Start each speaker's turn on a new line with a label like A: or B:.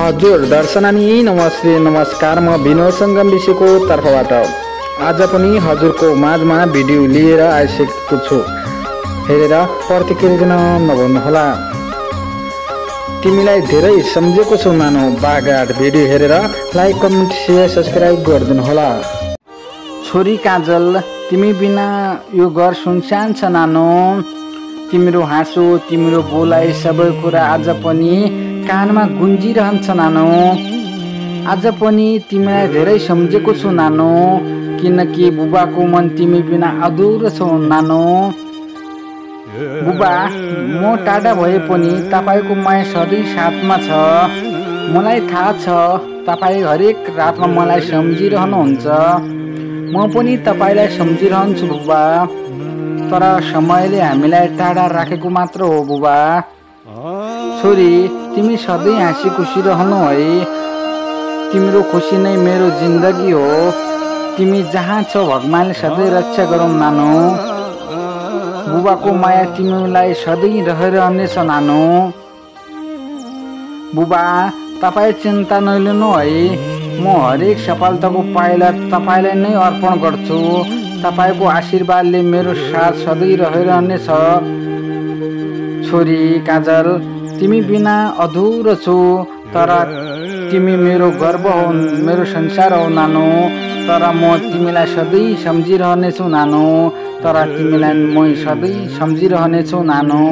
A: हजुर दर्शनानी नमस्ते नमस्कार। म विनोद सङ्गम विषयको तर्फबाट आज पनि हजुरको माझमा भिडियो लिएर आइसकेको छु। हेरेर प्रतिक्रिया दिन नभुल्नुहोला। तिमीलाई धेरै सम्झेको छु नानो बाघाट। भिडियो हेरेर लाइक कमेन्ट सेयर सब्सक्राइब गरिदिनुहोला। छोरी काजल, तिमी बिना यो घर सुनसान छ नानो। तिम्रो हाँसो तिम्रो बोलाइ सबै कुरा आज पनि कानमा गुन्जिरहन्छ नानो। आज पनि तिमीलाई धेरै सम्झेको छु नानो, किनकि बुबाको मन तिमी बिना अधुरो छौ नानो। बुबा, म टाढा भए पनि तपाईँको माया सधैँ साथमा छ। मलाई थाहा छ तपाईँ हरेक रातमा मलाई सम्झिरहनुहुन्छ। म पनि तपाईँलाई सम्झिरहन्छु बुबा, तर समयले हामीलाई टाढा राखेको मात्र हो बुबा। छोरी, तिमी सधैँ हाँसी खुसी रहनु है। तिम्रो खुसी नै मेरो जिन्दगी हो। तिमी जहाँ छौ भगवानले सधैँ रक्षा गरौँ नानो। बुबाको माया तिमीलाई सधैँ रहिरहनेछ नानो। बुबा, तपाईँ चिन्ता नलिनु है। म हरेक सफलताको पाइला तपाईँलाई नै अर्पण गर्छु। तपाईँको आशीर्वादले मेरो साथ सधैँ रहिरहनेछ। छोरी काजल, तिमी बिना अधुरो छु, तर तिमी मेरो गर्व हो, मेरो संसार हो नानो। तर म तिमीलाई सधैँ सम्झिरहनेछु नानो। तर तिमीलाई म सधैँ सम्झिरहनेछु नानो।